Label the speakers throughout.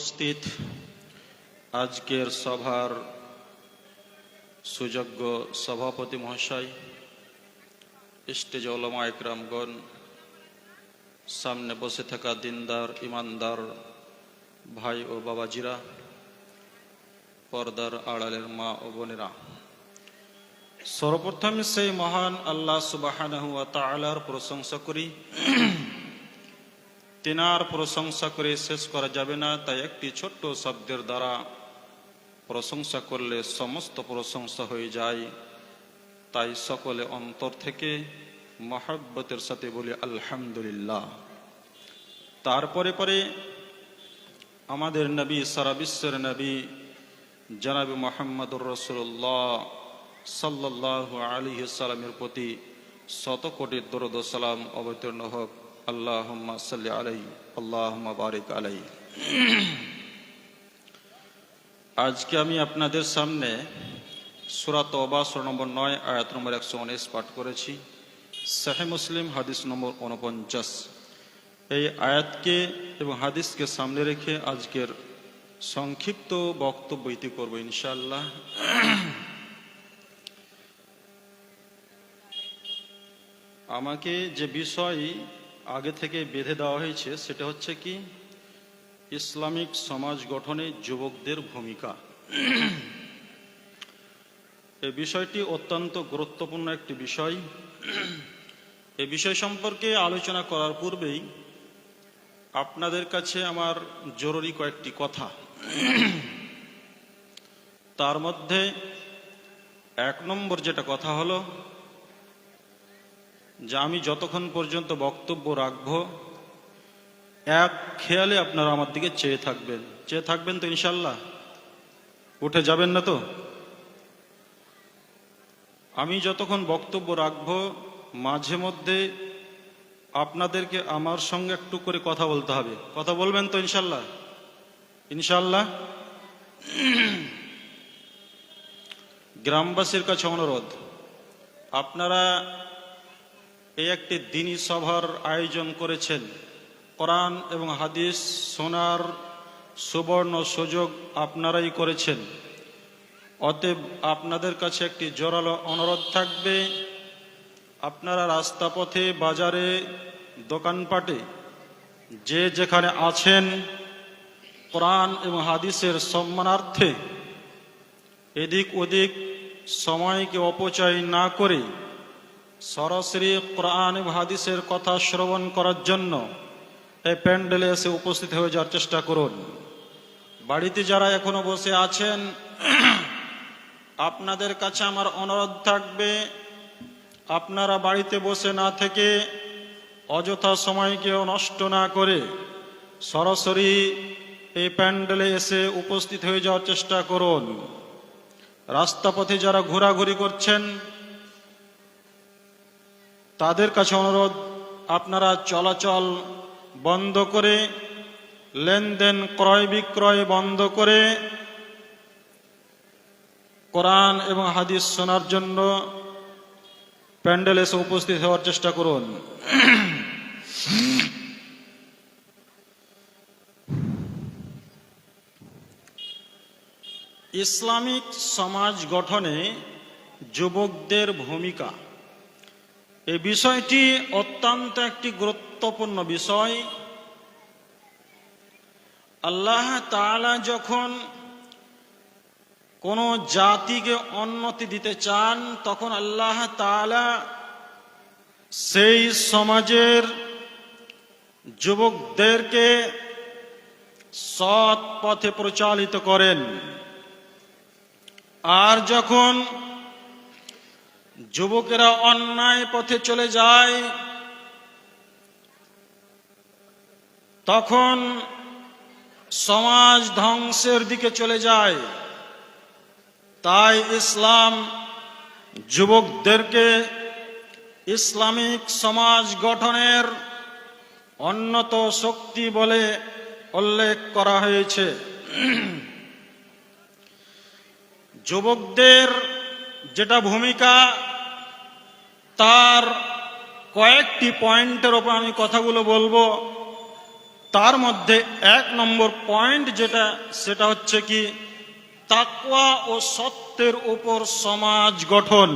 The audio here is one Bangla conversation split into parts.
Speaker 1: উপস্থিত আজকের সভার সুযোগ্য সভাপতি মহাশয়, স্টেজ ওলামা একরামগণ, সামনে বসে থাকা দিনদার ইমানদার ভাই ও বাবাজিরা, পর্দার আড়ালের মা ও বোনেরা, সর্বপ্রথম সেই মহান আল্লাহ সুবহানাহু ওয়া তাআলার প্রশংসা করি। তিনার প্রশংসা করে শেষ করা যাবে না, তাই একটি ছোট্ট শব্দের দ্বারা প্রশংসা করলে সমস্ত প্রশংসা হয়ে যায়। তাই সকলে অন্তর থেকে মহব্বতের সাথে বলি আলহামদুলিল্লাহ। তারপরে পরে আমাদের নবী, সারা বিশ্বের নবী জনাব মুহাম্মদুর রাসূলুল্লাহ সাল্লাল্লাহু আলাইহি সাল্লামের প্রতি শত কোটি দরুদ ও সালাম অবতীর্ণ হোক। আল্লাহুম্মা সাল্লি আলাইহি আল্লাহুম্মা বারিক আলাইহি। আজকে আমি আপনাদের সামনে সূরা তওবা সূরা নম্বর 9 আয়াত নম্বর 119 পাঠ করেছি। সহিহ মুসলিম হাদিস নম্বর 49। এই আয়াতকে এবং হাদিসকে সামনে রেখে আজকের সংক্ষিপ্ত বক্তব্য ইতি করব ইনশাআল্লাহ। আমাকে যে বিষয় আগে থেকে বেঁধে দেওয়া হয়েছে সেটা হচ্ছে কি, ইসলামিক সমাজ গঠনে যুবকদের ভূমিকা। এই বিষয়টি অত্যন্ত গুরুত্বপূর্ণ একটি বিষয়। এই বিষয় সম্পর্কে আলোচনা করার পূর্বেই আপনাদের কাছে আমার জরুরি কয়েকটি কথা। তার মধ্যে এক নম্বর যেটা কথা হলো যে আমি যতক্ষণ পর্যন্ত বক্তব্য রাখব এক খেয়ালে আপনারা আমার দিকে চেয়ে থাকবেন তো ইনশাল্লাহ? উঠে যাবেন না তো? আমি যতক্ষণ বক্তব্য রাখব মাঝে মধ্যে আপনাদেরকে আমার সঙ্গে একটু করে কথা বলতে হবে। কথা বলবেন তো ইনশাল্লাহ? ইনশাল্লাহ। গ্রামবাসীর কাছে অনুরোধ, আপনারা এই একটি দ্বীনি সভার আয়োজন করেছেন। কোরআন এবং হাদিস শোনার সুবর্ণ সুযোগ আপনারাই করেছেন। অতএব আপনাদের কাছে একটি জোরালো অনুরোধ থাকবে, আপনারা রাস্তা পথে, বাজারে, দোকানপাটে যে যেখানে আছেন, কোরআন এবং হাদিসের সম্মানার্থে এদিক ওদিক সময়কে অপচয় না করে সরাসরি কোরআন এবং হাদিসের কথা শ্রবণ করার জন্য এই প্যান্ডেলে এসে উপস্থিত হয়ে যাওয়ার চেষ্টা করুন। বাড়িতে যারা এখনো বসে আছেন, আপনাদের কাছে আমার অনুরোধ থাকবে, আপনারা বাড়িতে বসে না থেকে অযথা সময়কেও নষ্ট না করে সরাসরি এই প্যান্ডেলে এসে উপস্থিত হয়ে যাওয়ার চেষ্টা করুন। রাস্তা পথে যারা ঘোরাঘুরি করছেন তাদের কাছে অনুরোধ, আপনারা চলাচল বন্ধ করে, লেনদেন ক্রয় বিক্রয় বন্ধ করে কোরআন এবং হাদিস শোনার জন্য প্যান্ডেলে এসে উপস্থিত হওয়ার চেষ্টা করুন। ইসলামিক সমাজ গঠনে যুবকদের ভূমিকা, এই বিষয়টি অত্যন্ত একটি গুরুত্বপূর্ণ বিষয়। আল্লাহ তাআলা যখন কোনো জাতিকে উন্নতি দিতে চান, তখন আল্লাহ তাআলা সেই সমাজের যুবকদেরকে সৎ পথে পরিচালিত করেন। আর যখন যুবকেরা অন্যায় পথে চলে যায়, তখন সমাজ ধ্বংসের দিকে চলে যায়। তাই ইসলাম যুবকদেরকে ইসলামিক সমাজ গঠনের অন্যত শক্তি বলে উল্লেখ করা হয়েছে। যুবকদের যেটা ভূমিকা, তার কয়েকটি পয়েন্টের ওপর আমি কথাগুলো বলবো। তার মধ্যে 1 নম্বর পয়েন্ট যেটা, সেটা হচ্ছে কি তাকওয়া ও সত্যের উপর সমাজ গঠন।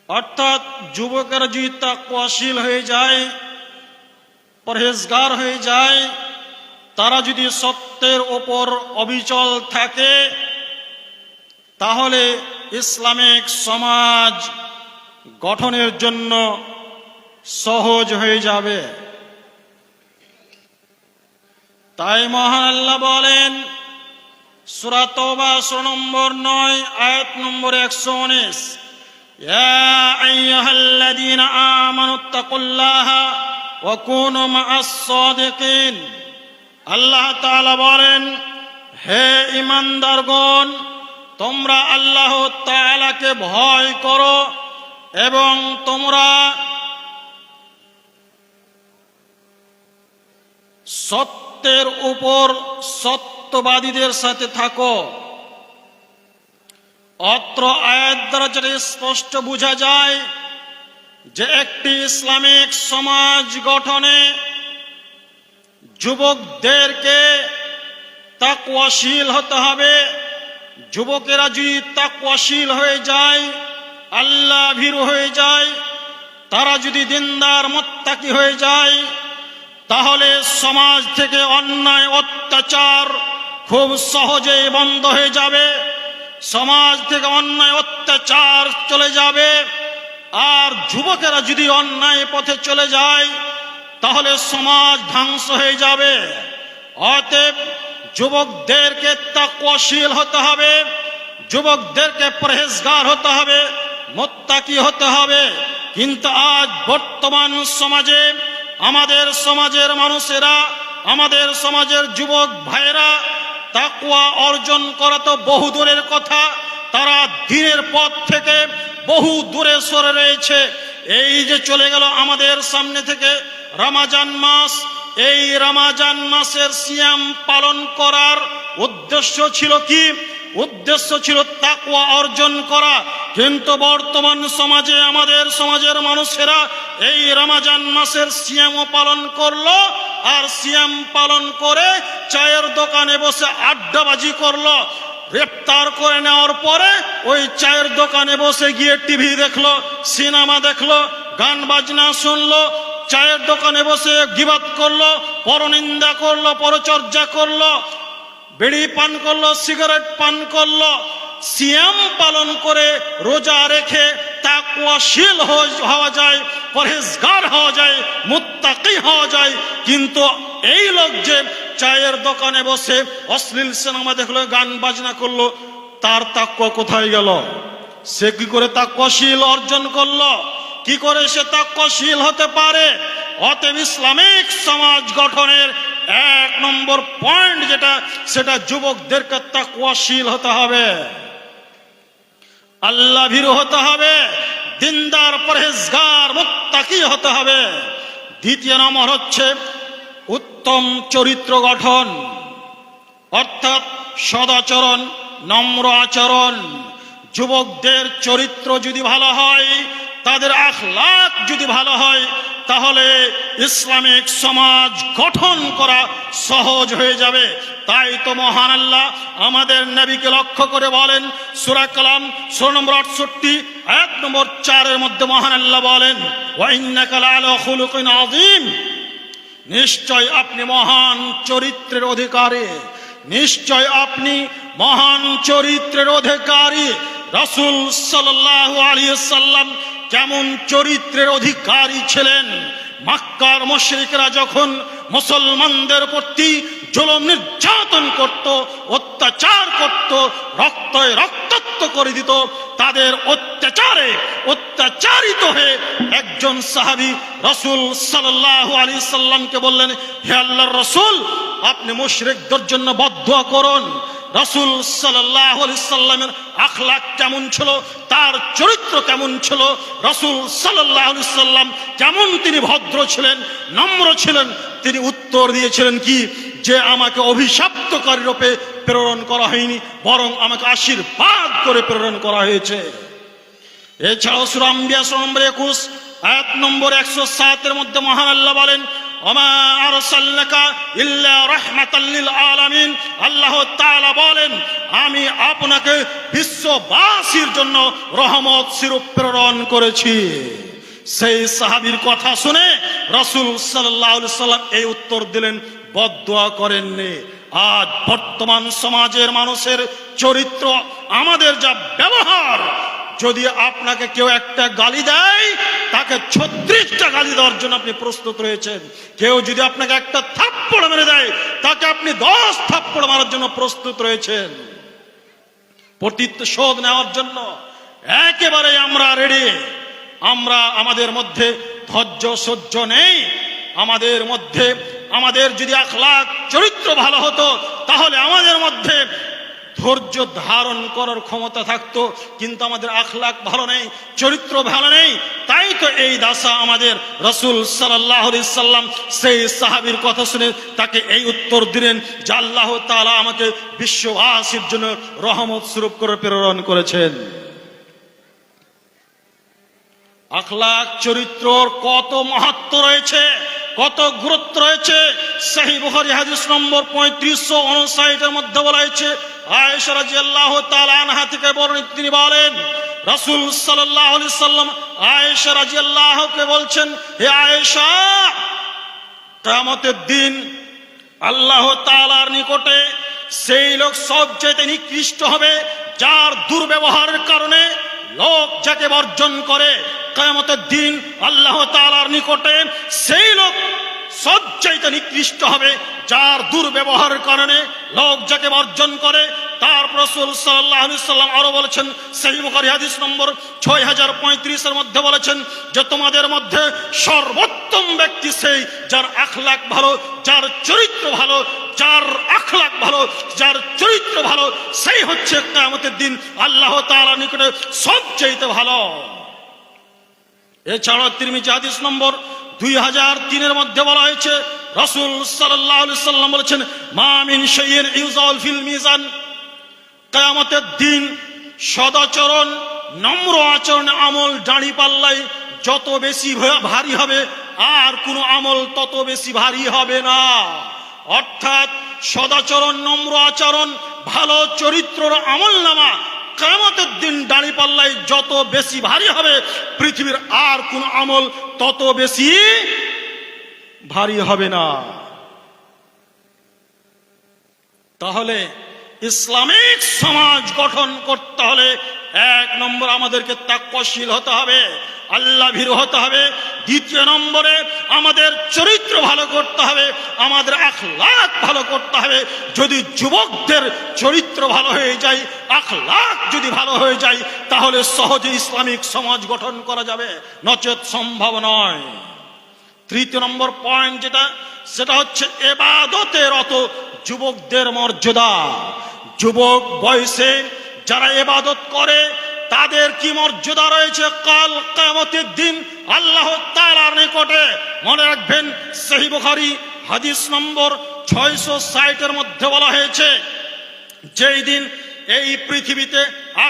Speaker 1: অর্থাৎ যুবকেরা যদি তাকওয়াশীল হয়ে যায়, পরহেজগার হয়ে যায়, তারা যদি সত্যের ওপর অবিচল থাকে, তাহলে ইসলামিক সমাজ গঠনের জন্য সহজ হয়ে যাবে। তাই মহান আল্লাহ বলেন সূরা তওবা সূরা নম্বর 9 আয়াত নম্বর 119, ইয়া আইয়ুহাল্লাযীনা আমানুত্তাকুল্লাহা ওয়া কুনু মা'আস সাদিকিন। আল্লাহ তাআলা বলেন, হে ঈমানদারগণ, তোমরা আল্লাহ তাআলাকে ভয় করো এবং তোমরা সত্যের উপর সত্যবাদীদের সাথে থাকো। অত্র আয়াত দ্বারা যেটা স্পষ্ট বোঝা যায় যে একটি ইসলামিক সমাজ গঠনে যুবকদেরকে তাকওয়াশীল হতে হবে। যুবকেরা যদি তাকওয়াশীল হয়ে যায়, আল্লাহ ভীরু হয়ে যায়, তারা যদি দিনদার মুত্তাকি হয়ে যায়, তাহলে সমাজ থেকে অন্যায় অত্যাচার খুব সহজেই বন্ধ হয়ে যাবে। সমাজ থেকে অন্যায় অত্যাচার চলে যাবে। আর যুবকেরা যদি অন্যায় পথে চলে যায়, তাহলে সমাজ ধ্বংস হয়ে যাবে। অতএব যুবকদেরকে তাকওয়াশীল হতে হবে, যুবকদেরকে পরহেজগার হতে হবে, মুত্তাকি হতে হবে। কিন্তু আজ বর্তমান সমাজে আমাদের সমাজের মানুষেরা, আমাদের সমাজের যুবক ভাইরা তাকওয়া অর্জন করা তো বহু দূরের কথা, তারা দ্বীনের পথ থেকে বহু দূরে সরে রয়েছে। এই যে চলে গেল আমাদের সামনে থেকে রমজান মাস, এই রমজান মাসের সিয়াম পালন করার উদ্দেশ্য ছিল কি? উদ্দেশ্য ছিল তাকওয়া অর্জন করা। কিন্তু বর্তমান সমাজে আমাদের সমাজের মানুষেরা এই রমজান মাসের সিয়ামও পালন করলো, আর সিয়াম পালন করে চায়ের দোকানে বসে আড্ডাবাজি করলো। গ্রেপ্তার করে নেওয়ার পরে ওই চায়ের দোকানে বসে গিয়ে টিভি দেখলো, সিনেমা দেখলো, গান বাজনা শুনলো, চায়ের দোকানে বসে গীবাত করলো, পরনিন্দা করলো, পরচর্চা করলো, বিড়ি পান করলো, সিগারেট পান করলো। সিয়াম পালন করে রোজা রেখে তাকওয়াশীল হওয়া যায়, পরহেজগার হওয়া যায়, মুত্তাকি হওয়া যায়। কিন্তু এই লোক যে চায়ের দোকানে বসে অশ্লীল সিনেমা দেখলো, গান বাজনা করলো, তার তাকওয়া কোথায় গেল? সে কি করে তাকওয়াশীল অর্জন করলো? কি করে সে তাকওয়াশীল হতে পারে? অতএব ইসলামিক সমাজ গঠনের 1 নম্বর পয়েন্ট যেটা, সেটা যুবকদেরকে তাকওয়াশীল হতে হবে, আল্লাহ ভীরু হতে হবে, দিনদার পরহেজগার মুত্তাকি হতে হবে। দ্বিতীয় নম্বর হচ্ছে উত্তম চরিত্র গঠন, অর্থাৎ সদাচরণ, নম্র আচরণ। যুবকদের চরিত্র যদি ভালো হয়, তাদের আখলাক যদি ভালো হয়, তাহলে ইসলামিক সমাজ গঠন করা সহজ হয়ে যাবে। তাই তো মহান আল্লাহ আমাদের নবীকে লক্ষ্য করে বলেন সূরা কালাম সূরা নম্বর 68 আয়াত নম্বর 4 এর মধ্যে মহান আল্লাহ বলেন, ওয়া ইন্নাকা লাআলা খুলুকিন আযীম। নিশ্চয় আপনি মহান চরিত্রের অধিকারী, নিশ্চয় আপনি মহান চরিত্রের অধিকারী। রাসূল সাল্লাল্লাহু আলাইহি ওয়াসাল্লাম কেমন চরিত্রের অধিকারী ছিলেন? মক্কার মুশরিকরা যখন মুসলমানদের প্রতি জুলুম নির্যাতন করত, অত্যাচার করত, রক্তে রক্তাক্ত করে দিত, তাদের অত্যাচারে অত্যাচারিত হয়ে একজন সাহাবী রাসূল সাল্লাল্লাহু আলাইহি সাল্লামকে বললেন, হে আল্লাহর রাসূল, আপনি মুশরিকদের জন্য বদদুয়া করুন। রাসূল সাল্লাল্লাহু আলাইহি সাল্লামের আখলাক কেমন ছিল, তার চরিত্র কেমন ছিল, রাসূল সাল্লাল্লাহু আলাইহি সাল্লাম কেমন তিনি ভদ্র ছিলেন, নম্র ছিলেন, তিনি উত্তর দিয়েছিলেন কি, যে আমাকে অভিশপ্তকারী রূপে প্রেরণ করা হয়নি, বরং আমাকে আশীর্বাদ করে প্রেরণ করা হয়েছে। এছাড়াও সূরা আম্বিয়া সূরা নম্বর 21 আয়াত নম্বর 107 মধ্যে মহান আল্লাহ বলেন, ওমা আরসালনাকা ইল্লা রাহমাতাল লিল আলামিন। আল্লাহ তাআলা বলেন, আমি আপনাকে বিশ্ববাসীর জন্য রহমত স্বরূপ প্রেরণ করেছি। সেই সাহাবীর কথা শুনে রাসূল সাল্লাল্লাহু আলাইহি সাল্লাম এই উত্তর দিলেন, বদদুয়া করেননি। আজ বর্তমান সমাজের মানুষের চরিত্র, আমাদের যা ব্যবহার, যদি আপনাকে কেউ একটা গালি দেয়, তাকে 36টা গালি দেওয়ার জন্য আপনি প্রস্তুত রয়েছেন। কেউ যদি আপনাকে একটা থাপ্পড় মেরে দেয়, তাকে আপনি 10 থাপ্পড় মারার জন্য প্রস্তুত রয়েছেন। প্রতিশোধ নেওয়ার জন্য একেবারে আমরা রেডি। আমাদের মধ্যে ধৈর্য সহ্য নেই। আমাদের যদি আখলাক চরিত্র ভালো হতো, তাহলে আমাদের মধ্যে ধৈর্য ধারণ করার ক্ষমতা থাকতো। কিন্তু আমাদের আখলাক ভালো নেই, চরিত্র ভালো নেই। তাই তো এই দাসা আমাদের রাসূল সাল্লাল্লাহু আলাইহি সাল্লাম সেই সাহাবীর কথা শুনে তাকে এই উত্তর দিলেন যে আল্লাহ তাআলা আমাকে বিশ্ববাসীর জন্য রহমত স্বরূপ করে প্রেরণ করেছেন। আখলাক চরিত্রর কত মাহাত্ম্য রয়েছে, কত গুরুত্ব রয়েছে। সহিহ বুখারী হাদিস নম্বর 3559 এর মধ্যে বলা হয়েছে, আয়েশা রাদিয়াল্লাহু তাআলা আনহা থেকে বর্ণিত, তিনি বলেন, রাসূল সাল্লাল্লাহু আলাইহি সাল্লাম আয়েশা রাদিয়াল্লাহুকে বলছেন, হে আয়েশা, কিয়ামতের দিন আল্লাহ তাআলার নিকটে সেই লোক সবচেয়ে নিকৃষ্ট হবে যার দুর্ব্যবহারের কারণে লোক যাকে বর্জন করে। কিয়ামতের দিন আল্লাহ তাআলার নিকটে সেই লোক সবচেয়ে নিকৃষ্ট হবে যার দুর্ব্যবহারের কারণে লোক যাকে বর্জন করে। তার রাসূল সাল্লাল্লাহু আলাইহি সাল্লাম আরো বলেছেন, সহিহ বুখারী হাদিস নম্বর 6035 এর মধ্যে বলেছেন যে তোমাদের মধ্যে সর্বোত্তম ব্যক্তি সেই যার আখলাক ভালো, যার চরিত্র ভালো, যার আখলাক ভালো, যার চরিত্র ভালো, সেই হচ্ছে কিয়ামতের দিন আল্লাহ তাআলার নিকটে সবচেয়ে ভালো। এছাড়াও তিরমিজি হাদিস নম্বর 2003 এর মধ্যে বলা হয়েছে, রাসূল সাল্লাল্লাহু আলাইহি সাল্লাম বলেছেন, মা মিন শাইইন ইউযাল ফিল মিজান। কিয়ামতের দিন সদাচরণ, নম্র আচরণ আমল দাঁড়ি পাল্লায় যত বেশি ভারী হবে, আর কোনো আমল তত বেশি ভারী হবে না। অর্থাৎ সদাচরণ, নম্র আচরণ, ভালো চরিত্রর আমলনামা কিয়ামতের দিন দাঁড়ি পাল্লায় যত বেশি ভারী হবে, পৃথিবীর আর কোন আমল তত বেশি ভারী হবে না। তাহলে ইসলামিক সমাজ গঠন করতে হলে 1 নম্বর আমাদেরকে তাকওয়াশীল হতে হবে, আল্লাহ ভীরু হতে হবে। 2 নম্বরে আমাদের চরিত্র ভালো করতে হবে, আমাদের আখলাক ভালো করতে হবে। যদি যুবকদের চরিত্র ভালো হয়ে যায়, আখলাক যদি ভালো হয়ে যায়, তাহলে সহজে ইসলামিক সমাজ গঠন করা যাবে, নচেত সম্ভব নয়। 3 নম্বর পয়েন্ট সেটা হচ্ছে ইবাদতের অত যুবকদের মর্যাদা। যুবক বয়সে যারা ইবাদত করে তাদের কি মর্যাদা রয়েছে কাল কিয়ামতের দিন আল্লাহ তাআলার নিকটে। মনে রাখবেন, সহিহ বুখারী হাদিস নম্বর 660 এর মধ্যে বলা হয়েছে, যেই দিন এই পৃথিবীতে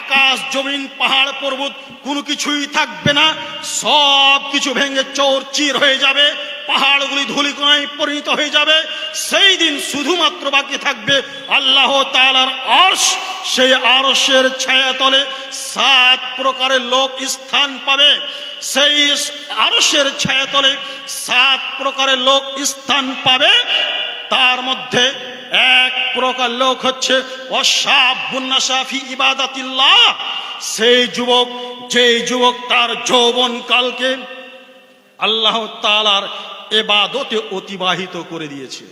Speaker 1: আকাশ, জমিন, পাহাড়, পর্বত কোনো কিছুই থাকবে না, সব কিছু ভেঙে চৌরচির হয়ে যাবে, পাহাড়গুলি ধূলিকণায় পরিণত হয়ে যাবে। সেই দিন শুধুমাত্র বাকি থাকবে আল্লাহ তাআলার আরশ। সেই আরশের ছায়াতলে 7 প্রকারের লোক স্থান পাবে। সেই আরশের ছায়াতলে 7 প্রকারের লোক স্থান পাবে। তার মধ্যে 1 প্রকার লোক হচ্ছে ওয়াশাবুন নাশা ফি ইবাদাতিল্লাহ। সেই যুবক, যেই যুবক তার যৌবন কালকে আল্লাহ তাআলার ইবাদতে অতিবাহিত করে দিয়েছে।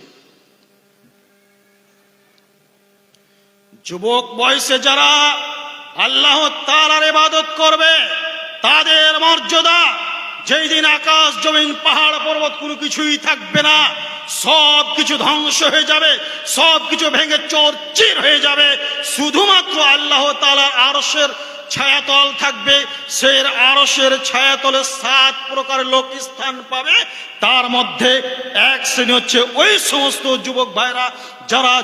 Speaker 1: যুবক বয়সে যারা আল্লাহ তাআলার ইবাদত করবে, তাদের মর্যাদা, যেই দিন আকাশ, জমিন, পাহাড়, পর্বত কোনো কিছুই থাকবে না, সব কিছু ধ্বংস হয়ে যাবে, সব কিছু ভেঙে চৌরচির হয়ে যাবে, শুধুমাত্র আল্লাহ তাআলার আরশের ছায়াতল থাকবে। সেই আরশের ছায়াতলে 7 প্রকারের লোক স্থান পাবে। তার মধ্যে 1 শ্রেণী হচ্ছে ওই সমস্ত যুবক ভাইরা যারা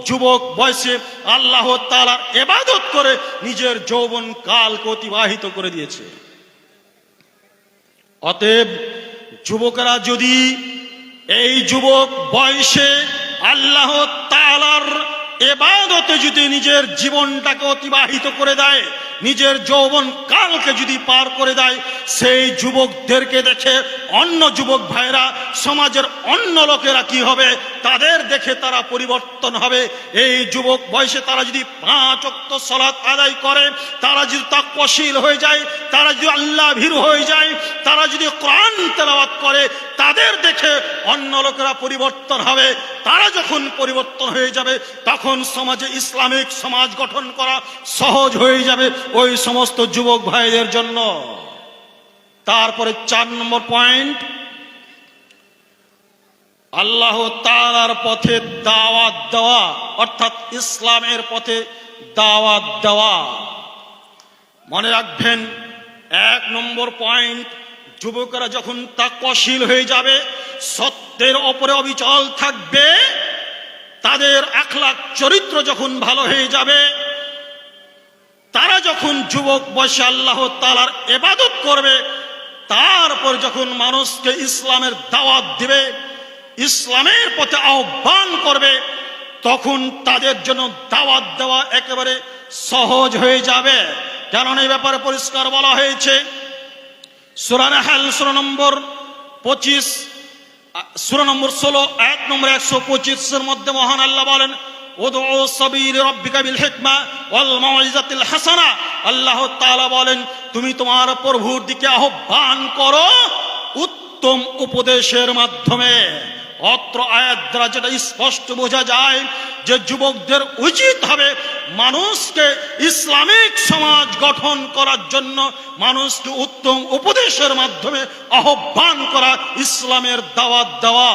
Speaker 1: যুবক বয়সে আল্লাহ তাআলার ইবাদত করে নিজের যৌবন কালকে অতিবাহিত করে দিয়েছে। অতএব যুবকেরা যদি এই যুবক বয়সে আল্লাহ তাআলার ইবাদতে যদি নিজের জীবনটাকে অতিবাহিত করে দেয়, নিজের যৌবন কালকে যদি পার করে দেয়, সেই যুবকদেরকে দেখে অন্য যুবক ভাইরা, সমাজের অন্য লোকেরা কি হবে, তাদের দেখে তারা পরিবর্তন হবে। এই যুবক বয়সে তারা যদি 5 ওয়াক্ত সালাত আদায় করে, তারা যদি তাকওয়াশীল হয়ে যায়, তারা যদি আল্লাহ ভীরু হয়ে যায়, তারা যদি কোরআন তেলাওয়াত করে, তাদের দেখে অন্য লোকেরা পরিবর্তন হবে। তারা যখন পরিবর্তন হয়ে যাবে, তখন সমাজে ইসলামিক সমাজ গঠন করা সহজ হয়ে যাবে ওই সমস্ত যুবক ভাইদের জন্য। তারপরে 4 নম্বর পয়েন্ট, আল্লাহ তাআলার পথে দাওয়াত দেওয়া, অর্থাৎ ইসলামের পথে দাওয়াত দেওয়া। মনে রাখবেন 1 নম্বর পয়েন্ট, যুবকেরা যখন তাকওয়াশীল হয়ে যাবে, সত্যের ওপরে অবিচল থাকবে, তাদের আখলাক চরিত্র যখন ভালো হয়ে যাবে, তারা যখন যুবক বয়সে আল্লাহ তাআলার ইবাদত করবে, তারপর যখন মানুষকে ইসলামের দাওয়াত দিবে, ইসলামের পথে আহ্বান করবে, তখন তাদের জন্য দাওয়াত দেওয়া একেবারে সহজ হয়ে যাবে। কারণ এই ব্যাপারে পরিষ্কার বলা হয়েছে সূরা নাহল সূরা নম্বর 25, সূরা নম্বর 16 আয়াত নম্বর 125 এর মধ্যে মহান আল্লাহ বলেন, উদউ সাবিল রাব্বিকা বিল হিকমা ওয়াল মাউইজাতিল হাসানা। আল্লাহ তাআলা বলেন, তুমি তোমার প্রভুর দিকে আহ্বান করো উত্তম উপদেশের মাধ্যমে। অত্র আয়াত দ্বারা যেটা স্পষ্ট বোঝা যায় যে যুবকদের উচিত হবে মানুষকে ইসলামিক সমাজ গঠন করার জন্য মানুষকে উত্তম উপদেশের মাধ্যমে আহ্বান করা, ইসলামের দাওয়াত দেওয়া।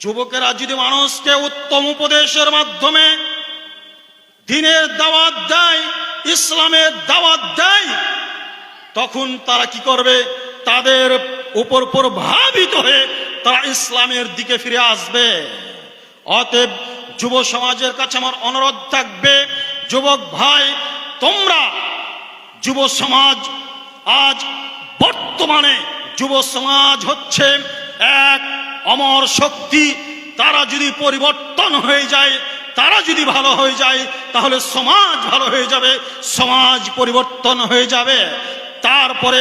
Speaker 1: যুবকেরা যদি মানুষকে উত্তম উপদেশের মাধ্যমে দ্বীনের দাওয়াত দেয়, ইসলামের দাওয়াত দেয়, তখন তারা কি করবে, তাদের উপর প্রভাবিত হয়ে তারা ইসলামের দিকে ফিরে আসবে। অতএব যুব সমাজের কাছে আমার অনুরোধ থাকবে, যুবক ভাই, তোমরা যুব সমাজ, আজ বর্তমানে যুব সমাজ হচ্ছে এক অমর শক্তি। তারা যদি পরিবর্তন হয়ে যায়, তারা যদি ভালো হয়ে যায়, তাহলে সমাজ ভালো হয়ে যাবে, সমাজ পরিবর্তন হয়ে যাবে। তারপরে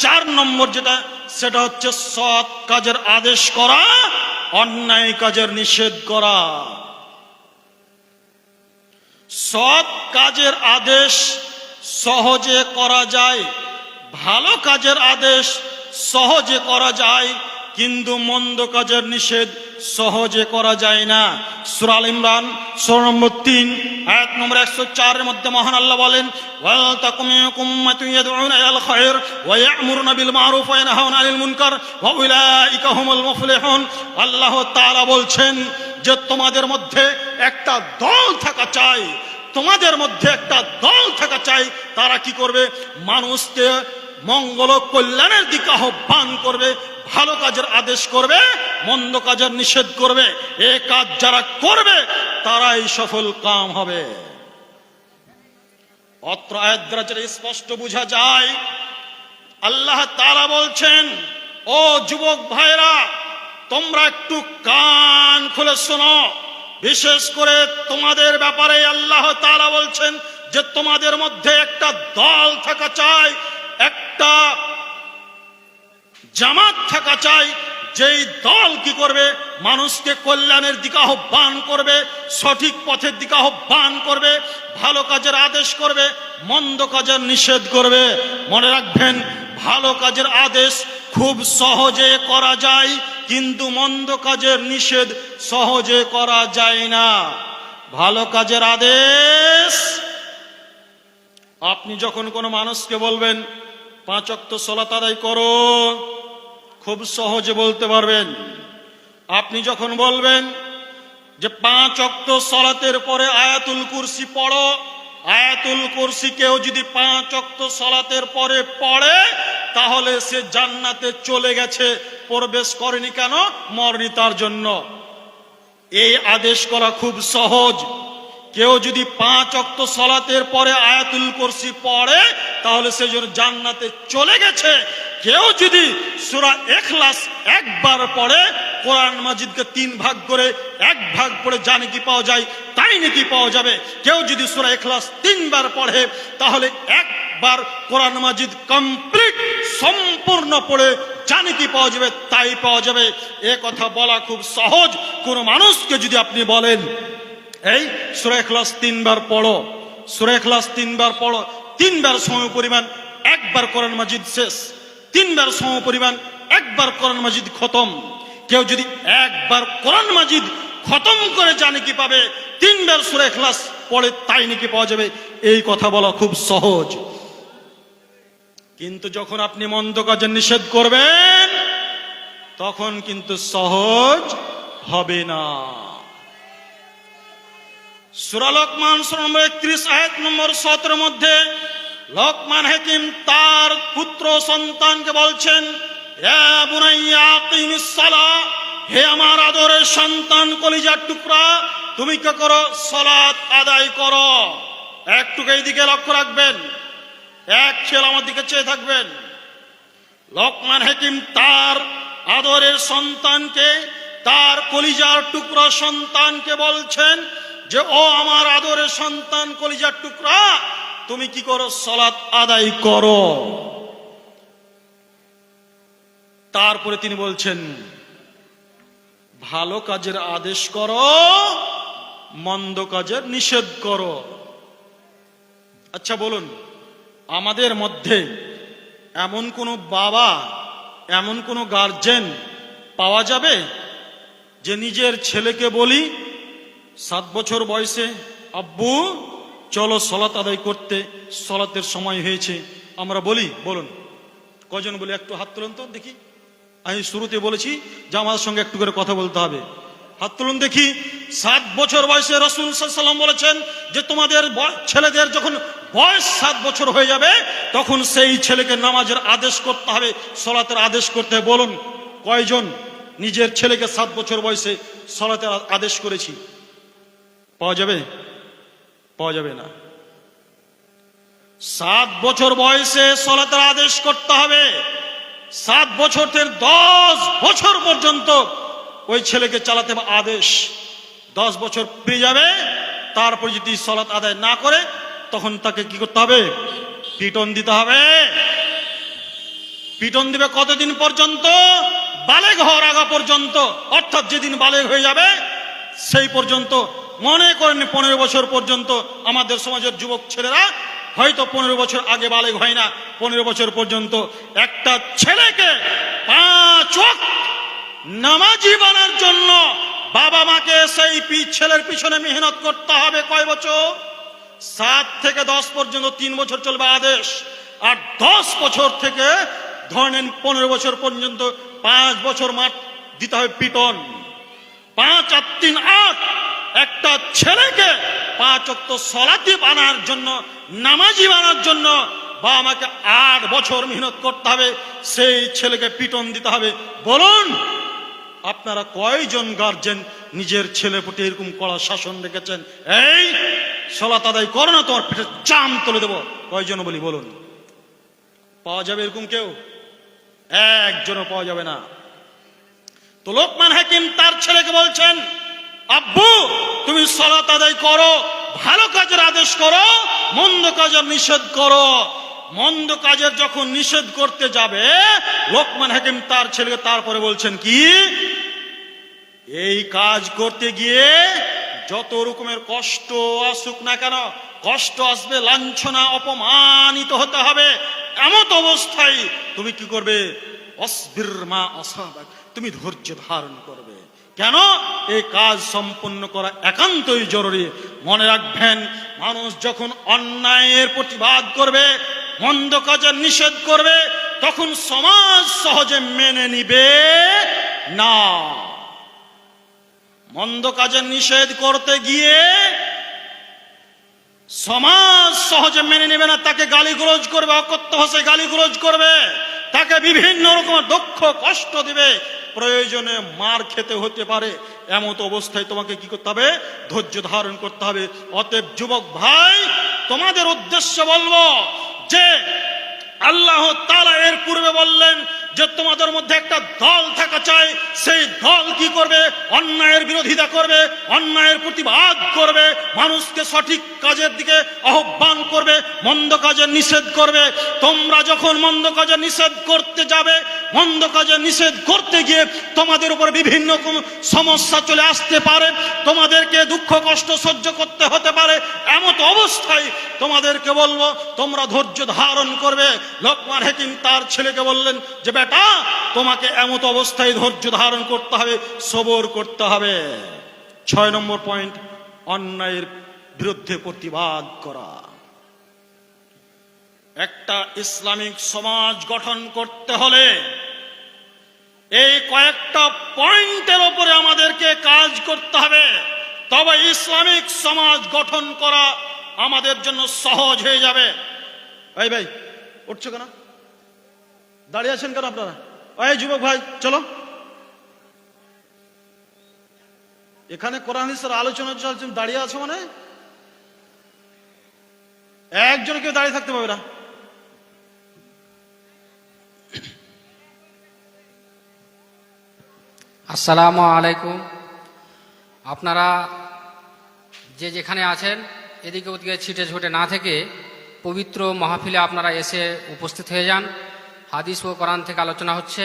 Speaker 1: 4 নম্বর যেটা, সেটা হচ্ছে সৎ কাজের আদেশ করা, অন্যায় কাজের নিষেধ করা। সৎ কাজের আদেশ সহজে করা যায়, ভালো কাজের আদেশ সহজে করা যায়, কিন্তু মন্দ কাজের নিষেধ সহজে করা যায় না। সূরা আল ইমরান সূরা নম্বর 3 আয়াত নম্বর 104 এর মধ্যে মহান আল্লাহ বলেন, ওয়াল তাকুম মিনকুম উম্মাতুন ইয়াদউনা ইলাল খায়র ওয়া ইয়া'মুরুনা বিল মা'রুফ ওয়া ইয়ানহাউনা আনিল মুনকার ওয়া উলাইকা হুমুল মুফলিহুন। আল্লাহ তাআলা বলছেন যে তোমাদের মধ্যে একটা দল থাকা চাই, তোমাদের মধ্যে একটা দল থাকা চাই। তারা কি করবে, মানুষকে মঙ্গল কল্যাণের দিকে আহ্বান করবে, ভালো কাজের আদেশ করবে, মন্দ কাজের নিষেধ করবে। এই কাজ যারা করবে তারাই সফল কাম হবে। অত্র আয়াত দ্বারা যেটা স্পষ্ট বোঝা যায়, আল্লাহ তাআলা বলছেন, ও যুবক ভাইরা, তোমরা একটু কান খুলে শোনো। বিশেষ করে তোমাদের ব্যাপারে আল্লাহ তাআলা বলছেন যে তোমাদের মধ্যে একটা দল থাকা চাই, একটা জামাত থাকা চাই, যেই দল কি করবে, মানুষকে কল্যাণের দিকে আহ্বান করবে, সঠিক পথের দিকে আহ্বান করবে, ভালো কাজের আদেশ করবে, মন্দ কাজের নিষেধ করবে। মনে রাখবেন, ভালো কাজের আদেশ খুব সহজে করা যায়, কিন্তু মন্দ কাজের নিষেধ সহজে করা যায় না। ভালো কাজের আদেশ, আপনি যখন কোনো মানুষকে বলবেন 5 ওয়াক্ত সালাত আদায় করো, খুব সহজে বলতে পারবেন। আপনি যখন বলবেন যে 5 ওয়াক্ত সালাতের পরে আয়াতুল কুরসি পড়ো, আয়াতুল কুরসি কেউ যদি 5 ওয়াক্ত সালাতের পরে পড়ে, তাহলে সে জান্নাতে চলে গেছে, প্রবেশ করেনি কেন, মরনি তার জন্য। এই আদেশ করা খুব সহজ, কেউ যদি 5 ওয়াক্ত সালাতের পরে আয়াতুল কুরসি পড়ে তাহলে সে যেন জান্নাতে চলে গেছে। কেউ যদি সূরা ইখলাস একবার পড়ে, কোরআন মাজিদকে 3 ভাগ করে 1 ভাগ পড়ে যা নেকি পাওয়া যায় তাই নেকি পাওয়া যাবে। কেউ যদি সূরা ইখলাস 3 বার পড়ে তাহলে একবার কোরআন মাজিদ কমপ্লিট সম্পূর্ণ পড়ে যা নেকি পাওয়া যাবে তাই পাওয়া যাবে। এ কথা বলা খুব সহজ। কোন মানুষকে যদি আপনি বলেন এই সূরা ইখলাস 3 বার পড়ো, সূরা ইখলাস 3 বার পড়ো, 3 বার সমপরিমাণ 1 বার কোরআন মাজিদ শেষ, 3 বার সমপরিমাণ 1 বার কোরআন মাজিদ খতম। কেউ যদি 1 বার কোরআন মাজিদ খতম করে জানে কি পাবে, 3 বার সূরা ইখলাস পড়ে তাই নাকি পাওয়া যাবে। এই কথা বলা খুব সহজ, কিন্তু যখন আপনি মন্দ কাজে নিষেধ করবেন তখন কিন্তু সহজ হবে না। সূরা লোকমান সূরা নম্বর 31 আয়াত নম্বর 17 মধ্যে লোকমান হাকিম তার পুত্র সন্তানকে বলছেন, ইয়া বুনাইয়া আকিমিস সালাহ, হে আমার আদরের সন্তান কলিজার টুকরা, তুমি কি করো? সালাত আদায় করো। একটুকু এইদিকে লক্ষ্য রাখবেন, এক খেল আমার দিকে চেয়ে থাকবেন। লোকমান হাকিম তার আদরের সন্তানকে, তার কলিজার টুকরা সন্তানকে বলছেন যে ও আমার আদরের সন্তান কলিজার টুকরা, তুমি কি করো? সালাত আদায় করো। তারপরে তিনি বলছেন ভালো কাজের আদেশ করো, মন্দ কাজের নিষেধ করো। আচ্ছা বলুন, আমাদের মধ্যে এমন কোনো বাবা, এমন কোনো গার্জেন পাওয়া যাবে যে নিজের ছেলেকে বলি 7 বছর বয়সে, আব্বু চলো সালাত আদায় করতে, সালাতের সময় হয়েছে, আমরা বলি? বলুন কজন বলি? একটু হাত তুলুন তো দেখি। আমি শুরুতে বলেছি যে আমার সঙ্গে একটু করে কথা বলতে হবে। হাত তুলুন দেখি। 7 বছর বয়সে রাসূল সাল্লাল্লাহু আলাইহি ওয়াসাল্লাম বলেছেন যে তোমাদের ছেলেদের যখন বয়স 7 বছর হয়ে যাবে তখন সেই ছেলেকে নামাজের আদেশ করতে হবে, সালাতের আদেশ করতে হবে। বলুন কয়জন নিজের ছেলেকে 7 বছর বয়সে সালাতের আদেশ করেছি? পাওয়া যাবে? পাওয়া যাবে না। 7 বছর বয়সে সালাতের আদেশ করতে হবে। 7 বছর থেকে 10 বছর পর্যন্ত ওই ছেলেকে চালাতে হবে আদেশ। 10 বছর পেয়ে যাবে, তারপর যদি সালাত আদায় না করে তখন তাকে কি করতে হবে? পিটন দিতে হবে। পিটন দিবে কতদিন পর্যন্ত? বালেগ হওয়ার আগে পর্যন্ত, অর্থাৎ যেদিন বালেগ হয়ে যাবে সেই পর্যন্ত। মনে করেন 15 বছর পর্যন্ত আমাদের সমাজের যুবক ছেলেরা হয়তো 15 বছর আগে বালেগ হয় না, 15 বছর পর্যন্ত একটা ছেলেকে 5 ওয়াক্ত নামাজি বানার জন্য বাবা মাকে সেই ছেলের পিছনে মেহনত করতে হবে। কয় বছর? 7 থেকে 10 পর্যন্ত 3 বছর চলবে আদেশ, আর 10 বছর থেকে ধরেন 15 বছর পর্যন্ত 5 বছর মাঠ দিতে হবে পিটন। 5 আর 3 8। একটা ছেলেকে 5 ওয়াক্ত সালাতি বানার জন্য, নামাজি বানার জন্য বাবা মাকে 8 বছর মেহনত করতে হবে, সেই ছেলেকে পিটন দিতে হবে। বলুন আপনারা কয়জন গার্জেন নিজের ছেলে প্রতি এরকম কড়া শাসন রেখেছেন? এই সালাত আদায় করো না, তোমার পিঠে চাম তুলে দেবো। কয়জন বলি? বলুন পাওয়া যাবে এরকম কেউ? একজনও পাওয়া যাবে না। তো লোকমান হাকিম তার ছেলেকে বলছেন, আব্বু তুমি সালাত আদায় করো, ভালো কাজের আদেশ করো, মন্দ কাজের নিষেধ করো। মন্দ কাজের যখন নিষেধ করতে যাবে লোকমান হাকিম তার ছেলেকে তারপরে বলছেন কি, এই কাজ করতে গিয়ে যত রকমের কষ্ট আসুক না কেন, কষ্ট আসবে, লাঞ্ছনা, অপমানিত হতে হবে, এমত অবস্থায় তুমি কি করবে? অসবির মা আসাবাক, তুমি ধৈর্য ধারণ করবে। কেন? এই কাজ সম্পন্ন করা একান্তই জরুরি। মনে রাখবেন, মানুষ যখন অন্যায়ের প্রতিবাদ করবে, মন্দ কাজের নিষেধ করবে, তখন সমাজ সহজে মেনে নিবে না। মন্দ কাজের নিষেধ করতে গিয়ে সমাজ সহজে মেনে নেবে না, তাকে গালিগুলোজ করবে, অকথ্য ভাষায় গালিগুলোজ করবে। তাকে বিভিন্ন রকম দুঃখ কষ্ট দিবে, প্রয়োজনে মার খেতে হতে পারে। এমত অবস্থায় তোমাকে কি করতে হবে? ধৈর্য ধারণ করতে হবে। অতএব যুবক ভাই, তোমাদের উদ্দেশ্যে বলবো যে আল্লাহ তাআলা এর পূর্বে বললেন যে তোমাদের মধ্যে একটা দল থাকা চাই। সেই দল কি করবে? অন্যায়ের বিরোধিতা করবে, অন্যায়ের প্রতিবাদ করবে, মানুষকে সঠিক কাজের দিকে আহ্বান করবে, মন্দ কাজে নিষেধ করবে। তোমরা যখন মন্দ কাজে নিষেধ করতে যাবে, মন্দ কাজে নিষেধ করতে গিয়ে তোমাদের উপর বিভিন্ন সমস্যা চলে আসতে পারে, তোমাদেরকে দুঃখ কষ্ট সহ্য করতে হতে পারে। এমত অবস্থায় তোমাদেরকে বলবো তোমরা ধৈর্য ধারণ করবে। লোকমান হাকিম তার ছেলেকে বললেন যে বেটা, তোমাকে এমত অবস্থায় ধৈর্য ধারণ করতে হবে, সবর করতে হবে। 6 নম্বর পয়েন্ট, অন্যায়ের বিরুদ্ধে প্রতিবাদ করা। একটা ইসলামিক সমাজ গঠন করতে হলে এই কয়েকটা পয়েন্টের উপরে আমাদেরকে কাজ করতে হবে, তবে ইসলামিক সমাজ গঠন করা আমাদের জন্য সহজ হয়ে যাবে। ভাই ভাই উঠছো কেন? দাঁড়িয়ে আছেন কেন আপনারা? এই যুবক ভাই চলো, এখানে কোরআন হাদিসের আলোচনা চলছে, দাঁড়িয়ে আছো মানে একজন কেউ দাঁড়িয়ে থাকতে পারবে না।
Speaker 2: আসসালামু আলাইকুম। আপনারা যে যেখানে আছেন এদিকে ওদিকে ছিটে ছুটে না থেকে পবিত্র মাহফিলে আপনারা এসে উপস্থিত হয়ে যান। হাদিস ও কোরআন থেকে আলোচনা হচ্ছে,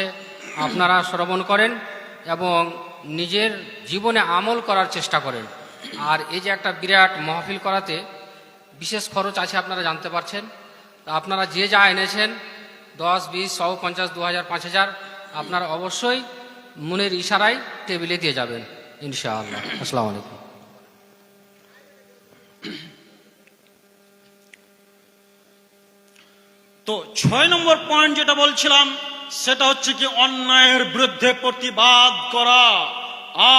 Speaker 2: আপনারা শ্রবণ করেন এবং নিজের জীবনে আমল করার চেষ্টা করেন। আর এই যে একটা বিরাট মাহফিল করাতে বিশেষ খরচ আছে আপনারা জানতে পারছেন। তা আপনারা যে যা এনেছেন 10, 20, 100, 50, 2000, 5000 আপনারা অবশ্যই মনের ইশারায় টেবিলে দিয়ে যাবেন ইনশাআল্লাহ। আসসালামু আলাইকুম।
Speaker 1: তো 6 নম্বর পয়েন্ট যেটা বলছিলাম সেটা হচ্ছে কি অন্যায়ের বিরুদ্ধে প্রতিবাদ করা।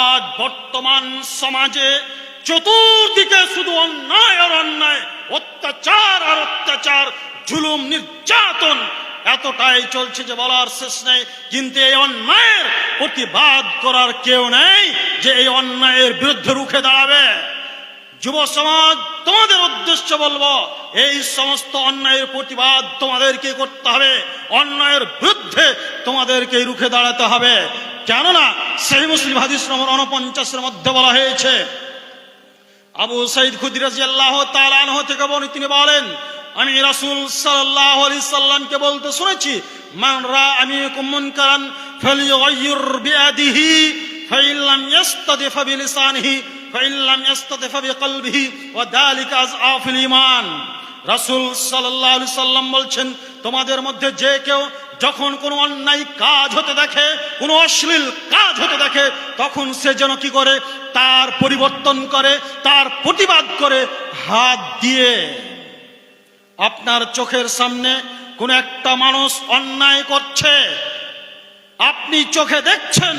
Speaker 1: আজ বর্তমান সমাজে চতুর্দিকে শুধু অন্যায় আর অন্যায়, অত্যাচার আর অত্যাচার, জুলুম নির্যাতন এতটাই চলছে যে বলার শেষ নেই। কিন্তু এই অন্যায়ের প্রতিবাদ করার কেউ নেই যে এই অন্যায়ের বিরুদ্ধে রুখে দাঁড়াবে। যুব সমাজ, তোমাদের উদ্দেশ্য বলবো এই সমস্ত অন্যায়ের প্রতিবাদ তোমাদেরকে করতে হবে, অন্যায়ের বিরুদ্ধে তোমাদেরকে রুখে দাঁড়াতে হবে। কেননা সহিহ মুসলিম হাদিস নম্বর 49 মধ্যে বলা হয়েছে, আবু সাঈদ খুদরী রাদিয়াল্লাহু তাআলা আনহু থেকে তিনি বলেন, আমি রাসূল সাল্লাল্লাহু আলাইহি সাল্লামকে বলতে শুনেছি, মান রাআ মিনকুম মুনকারান ফালইউগাইয়ির বিয়াদিহি ফাইন লাম ইস্তাতি ফাবিলিসানিহি ফাইন লাম ইস্তাতি ফাবিকলবিহি ওয়া যালিকা আযআফুল ঈমান। রাসূল সাল্লাল্লাহু আলাইহি সাল্লাম বলছেন, তোমাদের মধ্যে যে কেউ যখন কোনো অন্যায় কাজ হতে দেখে, কোনো অশ্লীল কাজ হতে দেখে, তখন সে যেন কি করে? তার পরিবর্তন করে, তার প্রতিবাদ করে হাত দিয়ে। আপনার চোখের সামনে কোন একটা মানুষ অন্যায় করছে, আপনি চোখে দেখছেন,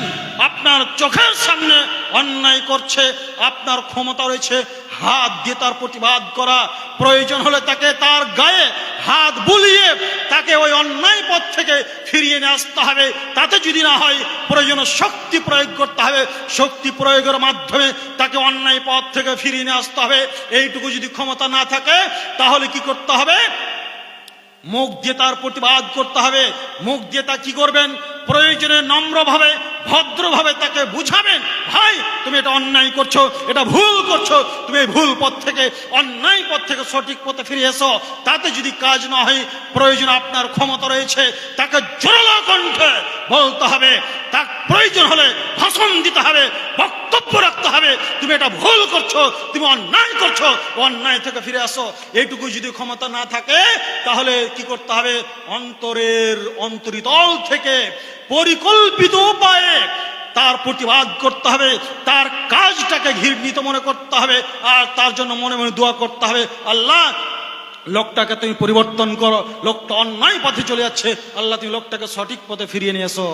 Speaker 1: আপনার চোখের সামনে অন্যায় করছে, আপনার ক্ষমতা রয়েছে হাত দিয়ে তার প্রতিবাদ করা। প্রয়োজন হলে তাকে তার গায়ে হাত বুলিয়ে তাকে ওই অন্যায় পথ থেকে ফিরিয়ে নিয়ে আসতে হবে। তাতে যদি না হয় প্রয়োজন শক্তি প্রয়োগ করতে হবে, শক্তি প্রয়োগের মাধ্যমে তাকে অন্যায় পথ থেকে ফিরিয়ে নিয়ে আসতে হবে। এইটুকু যদি ক্ষমতা না থাকে তাহলে কি করতে হবে? মুখ দিয়ে তার প্রতিবাদ করতে হবে। মুখ দিয়ে তা কি করবেন? প্রয়োজনে নম্রভাবে ভদ্রভাবে তাকে বুঝাবেন, ভাই তুমি এটা অন্যায় করছো, এটা ভুল করছো, তুমি এই ভুল পথ থেকে অন্যায় পথ থেকে সঠিক পথে ফিরে এসো। তাতে যদি কাজ না হয় প্রয়োজন আপনার ক্ষমতা রয়েছে তাকে জোরালো কণ্ঠে বলতে হবে, তার প্রয়োজন হলে ভাষণ দিতে হবে, বক্তব্য রাখতে হবে, তুমি এটা ভুল করছো, তুমি অন্যায় করছো, অন্যায় থেকে ফিরে আসো। এইটুকু যদি ক্ষমতা না থাকে তাহলে কি করতে হবে? অন্তরের অন্তরিতল থেকে পরিকল্পিত উপায়ে তার প্রতিবাদ করতে হবে, তার কাজটাকে ঘৃণিত মনে করতে হবে, আর তার জন্য মনে মনে দোয়া করতে হবে, আল্লাহ লোকটাকে তুমি পরিবর্তন করো, লোকটা অন্যায় পথে চলে যাচ্ছে, আল্লাহ তুমি লোকটাকে সঠিক পথে ফিরিয়ে নিয়ে এসো।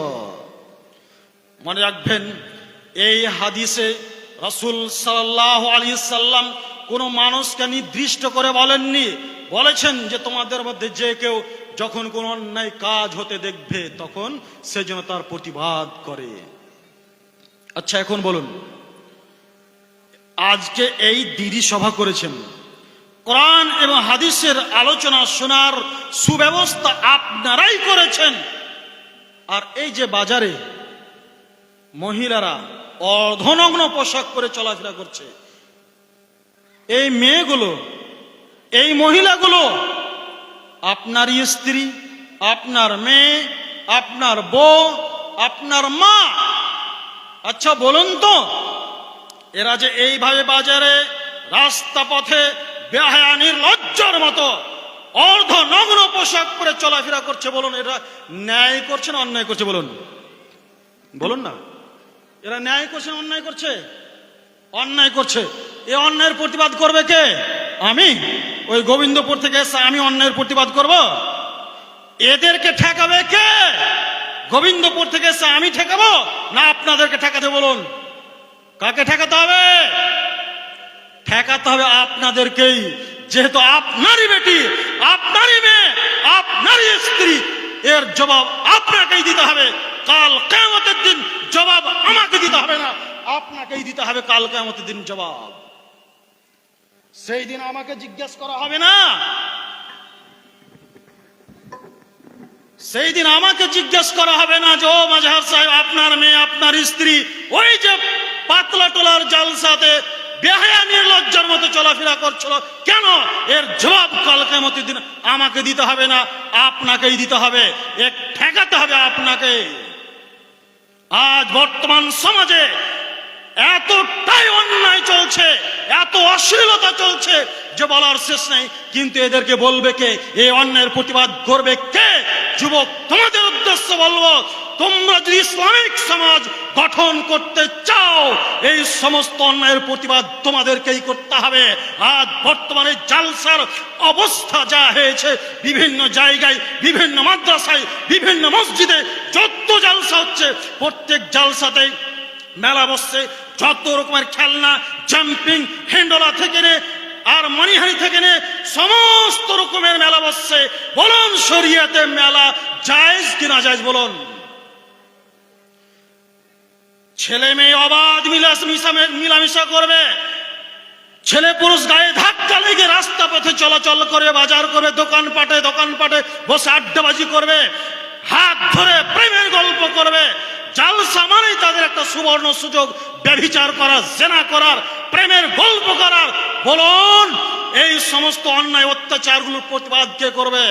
Speaker 1: মনে রাখবেন এই হাদিসে রাসূল সাল্লাল্লাহু আলাইহি সাল্লাম কোনো মানুষকে নির্দিষ্ট করে বলেননি। বলেছেন যে তোমাদের মধ্যে যে কেউ যখন কোনো অন্যায় কাজ হতে দেখবে তখন সে যেন তার প্রতিবাদ করে। আচ্ছা, এখন বলুন, আজকে এই দিদি সভা করেছেন, কোরআন এবং হাদিসের আলোচনা শোনার সুব্যবস্থা আপনারাই করেছেন, আর এই যে বাজারে মহিলারা অর্ধনগ্ন পোশাক পরে চলাফেরা করছে, এই মেয়েগুলো, এই মহিলাগুলো আপনারই স্ত্রী, আপনার মেয়ে, আপনার বউ, আপনার মা। আচ্ছা বলুন তো, এরা যে এইভাবে বাজারে রাস্তা পথে বেহায়া নির্লজ্জার মতো অর্ধনগ্ন পোশাক পরে চলাফেরা করছে, বলুন এরা ন্যায় করছে না অন্যায় করছে? বলুন বলুন না, এরা ন্যায় করছে না অন্যায় করছে? অন্যায় করছে। এই অন্যায়ের প্রতিবাদ করবে কে? আমি ওই গোবিন্দপুর থেকে এসে আমি অন্যায়ের প্রতিবাদ করব? এদেরকে ঠেকাবে কে? গোবিন্দপুর থেকে এসে আমি ঠেকাবো না আপনাদেরকে ঠেকাতে? বলুন কাকে ঠেকাতে হবে? ঠেকাতে হবে আপনাদেরকেই, যেহেতু আপনারই বেটি, আপনারই মেয়ে, আপনারই স্ত্রী। এর জবাব আপনাকেই দিতে হবে। কাল কিয়ামতের দিন জবাব আমাকে দিতে হবে না, আপনাকেই দিতে হবে কাল কিয়ামতের দিন জবাব। সেই দিন আমাকে জিজ্ঞেস করা হবে না, সেই দিন আমাকে জিজ্ঞেস করা হবে না যে ও মাঝহার সাহেব, আপনার মেয়ে, আপনার স্ত্রী ওই যে পাতলা টোলার জালসাতে বেহায়া নির্লজ্জার মতো চলাফেরা করছিল কেন? এর জবাব কাল কিয়ামতের দিন আমাকে দিতে হবে না, আপনাকেই দিতে হবে। এক ঠেকাতে হবে আপনাকে। আজ বর্তমান সমাজে এতটাই অন্যায় চলছে, এত অশ্লীলতা চলছে যে বলার শেষ নেই। কিন্তু এদেরকে বলবে কে? এই অন্যায়ের প্রতিবাদ করবে কে? যুবক, তোমাদের উদ্দেশ্যে বলবো, তোমরা যদি ইসলামিক সমাজ গঠন করতে চাও, এই সমস্ত অন্যায়ের প্রতিবাদ তোমাদেরকেই করতে হবে। আজ বর্তমানে জালসার অবস্থা যা হয়েছে, বিভিন্ন জায়গায়, বিভিন্ন মাদ্রাসায়, বিভিন্ন মসজিদে যত জালসা হচ্ছে, প্রত্যেক জালসাতেই মেলা বসছে, যত রকমের খেলনা, জাম্পিং, হেন্ডোলা থেকে নে আর মনিহারি থেকে নে সমস্ত রকমের মেলা বসছে। বলুন শরিয়াতে মেলা জায়েজ কি না জায়েজ? বলুন। ছেলে মেয়ে অবাধ মিলামিশা করবে, ছেলে পুরুষ গায়ে ধাক্কা লেগে রাস্তা পথে চলাচল করবে, বাজার করবে, দোকানপাটে বসে আড্ডাবাজি করবে, হাত ধরে প্রেমের গল্প করবে। জালসা মানেই তাদের একটা সুবর্ণ সুযোগ ব্যভিচার করার, জেনা করার, প্রেমের গল্প করার। বলুন এই সমস্ত অন্যায় অত্যাচারগুলোর প্রতিবাদ কে করবে?